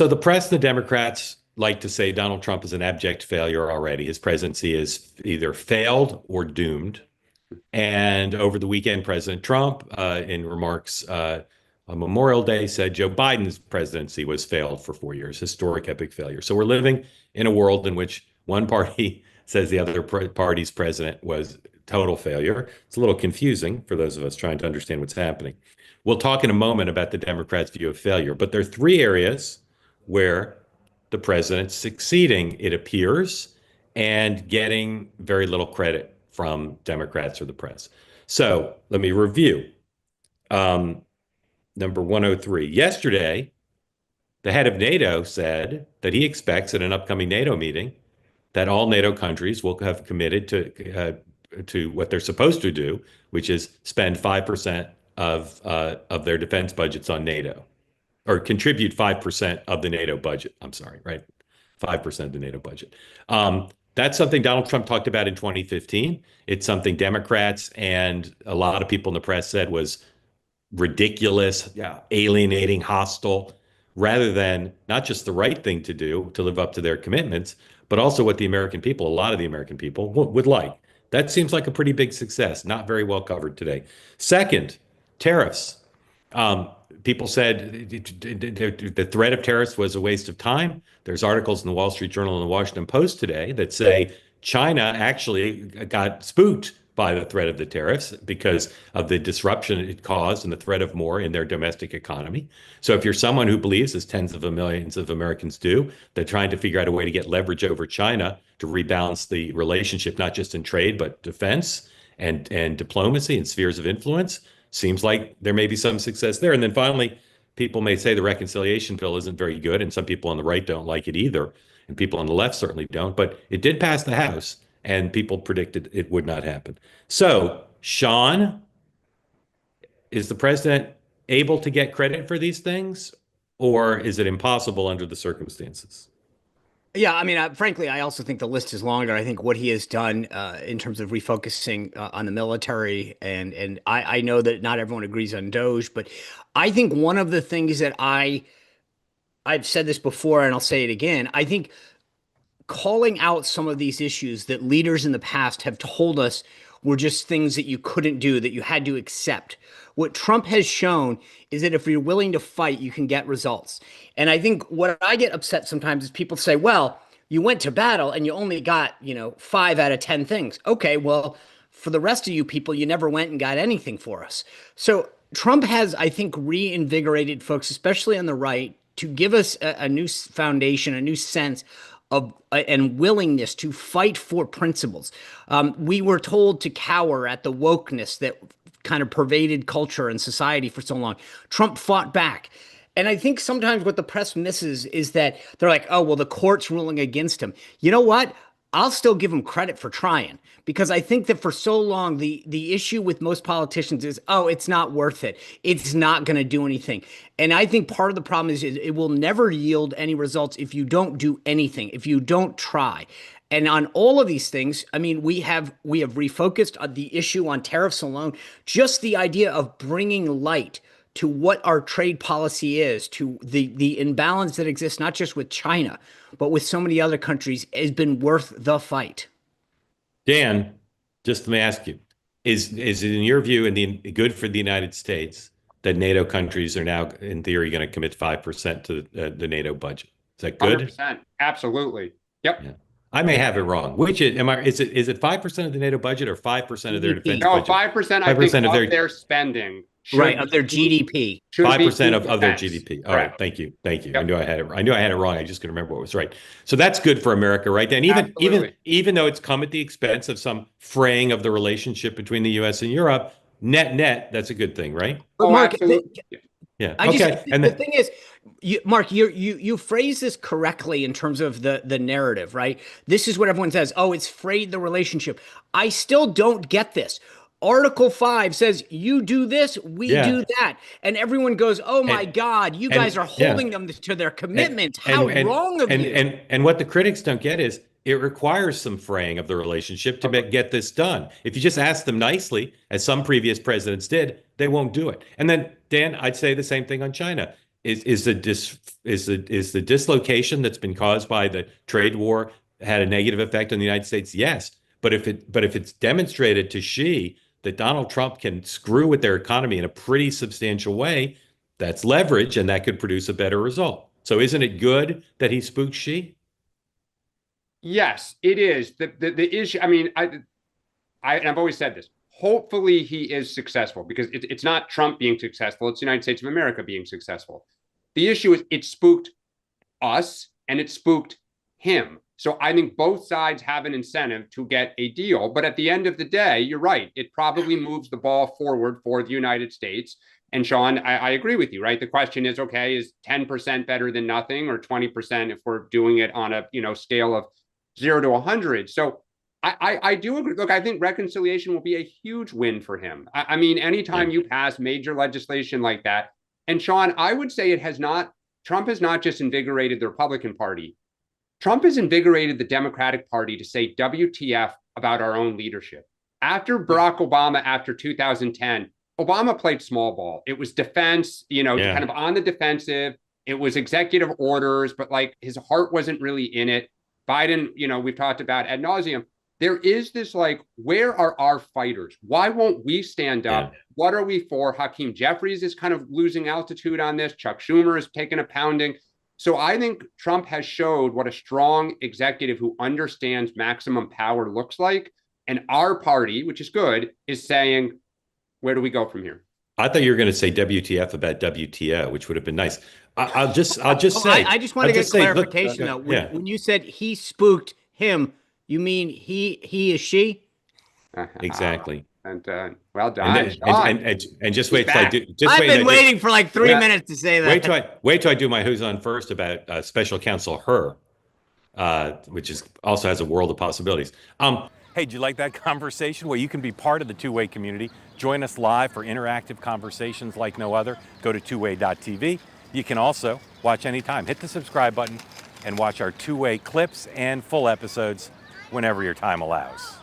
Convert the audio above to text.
So the press, the Democrats like to say Donald Trump is an abject failure already. His presidency is either failed or doomed. And over the weekend, President Trump, in remarks on Memorial Day, said Joe Biden's presidency was failed for 4 years, historic epic failure. So we're living in a world in which one party says the other party's president was total failure. It's a little confusing for those of us trying to understand what's happening. We'll talk in a moment about the Democrats' view of failure, but there are three areas where the president's succeeding, it appears, and getting very little credit from Democrats or the press. So let me review. Number 103. Yesterday, the head of NATO said that he expects at an upcoming NATO meeting that all NATO countries will have committed to what they're supposed to do, which is spend 5% of their defense budgets on NATO, or contribute 5% of the NATO budget. I'm sorry, right? 5% of the NATO budget. That's something Donald Trump talked about in 2015. It's something Democrats and a lot of people in the press said was ridiculous, alienating, hostile, rather than not just the right thing to do to live up to their commitments, but also what the American people, a lot of the American people, would like. That seems like a pretty big success, not very well covered today. Second, tariffs. People said the threat of tariffs was a waste of time. There's articles in the Wall Street Journal and the Washington Post today that say China actually got spooked by the threat of the tariffs because of the disruption it caused and the threat of more in their domestic economy. So if you're someone who believes, as tens of millions of Americans do, that trying to figure out a way to get leverage over China to rebalance the relationship, not just in trade, but defense and diplomacy and spheres of influence, seems like there may be some success there. And then finally, people may say the reconciliation bill isn't very good, and some people on the right don't like it either, and people on the left certainly don't, but it did pass the House, and people predicted it would not happen. So, Sean, is the president able to get credit for these things, or is it impossible under the circumstances? Yeah, I mean, frankly, I also think the list is longer. I think what he has done in terms of refocusing on the military, and I know that not everyone agrees on Doge, but I think one of the things that I've said this before, and I'll say it again. I think calling out some of these issues that leaders in the past have told us were just things that you couldn't do, that you had to accept. What Trump has shown is that if you're willing to fight, you can get results. And I think what I get upset sometimes is people say, well, you went to battle and you only got, 5 out of 10 things. Okay, well, for the rest of you people, you never went and got anything for us. So Trump has, I think, reinvigorated folks, especially on the right, to give us a new foundation, a new sense of and willingness to fight for principles. We were told to cower at the wokeness that kind of pervaded culture and society for so long. Trump fought back. And I think sometimes what the press misses is that they're like, oh, well, the court's ruling against him. You know what? I'll still give him credit for trying, because I think that for so long, the issue with most politicians is, oh, it's not worth it. It's not going to do anything. And I think part of the problem is it will never yield any results if you don't do anything, if you don't try. And on all of these things, I mean, we have refocused on the issue on tariffs alone. Just the idea of bringing light to what our trade policy is, to the imbalance that exists, not just with China, but with so many other countries, has been worth the fight. Dan, just let me ask you, is it in your view good for the United States that NATO countries are now, in theory, going to commit 5% to the NATO budget? Is that good? 100%. Absolutely. Yep. Yeah. I may have it wrong. Which is it 5% of the NATO budget or 5% of their defense No, budget? 5%, I think, of their spending. Right, of their GDP. 5% of their GDP. All right, thank you. Yep. I knew I had it wrong. I just couldn't remember what was right. So that's good for America, right? And even though it's come at the expense of some fraying of the relationship between the U.S. and Europe, net, that's a good thing, right? But Mark, yeah. The thing is, Mark, you phrase this correctly in terms of the narrative, right? This is what everyone says. Oh, it's frayed the relationship. I still don't get this. Article 5 says you do this, we do that. And everyone goes, oh my God, you guys are holding them to their commitments. How wrong of you. And what the critics don't get is it requires some fraying of the relationship to get this done. If you just ask them nicely, as some previous presidents did, they won't do it. And then, Dan, I'd say the same thing on China. is the dislocation that's been caused by the trade war had a negative effect on the United States? Yes. But if it's demonstrated to Xi that Donald Trump can screw with their economy in a pretty substantial way, that's leverage, and that could produce a better result. So isn't it good that he spooked Xi? Yes, it is. The issue, I mean, I've always said this. Hopefully he is successful, because it's not Trump being successful. It's the United States of America being successful. The issue is it spooked us and it spooked him. So I think both sides have an incentive to get a deal. But at the end of the day, you're right. It probably moves the ball forward for the United States. And Sean, I agree with you, right? The question is, okay, is 10% better than nothing, or 20% if we're doing it on a scale of 0 to 100? So I do agree. Look, I think reconciliation will be a huge win for him. I mean, anytime you pass major legislation like that, and Sean, I would say Trump has not just invigorated the Republican Party. Trump has invigorated the Democratic Party to say WTF about our own leadership. After Barack Obama, after 2010, Obama played small ball. It was defense, kind of on the defensive. It was executive orders, but like his heart wasn't really in it. Biden, we've talked about ad nauseum. There is this where are our fighters? Why won't we stand up? What are we for? Hakeem Jeffries is kind of losing altitude on this. Chuck Schumer is taking a pounding. So I think Trump has showed what a strong executive who understands maximum power looks like. And our party, which is good, is saying, where do we go from here? I thought you were going to say WTF about WTO, which would have been nice. I'll just say. I just want to get clarification though. When you said he spooked him, you mean he is she? Exactly. And well done. And just wait till I do. I've been waiting for like 3 minutes to say that. Wait till I do my Who's On First about Special Counsel Her, which also has a world of possibilities. Hey, did you like that conversation? Well, you can be part of the Two-Way community. Join us live for interactive conversations like no other. Go to twoway.tv. You can also watch anytime. Hit the subscribe button and watch our Two-Way clips and full episodes whenever your time allows.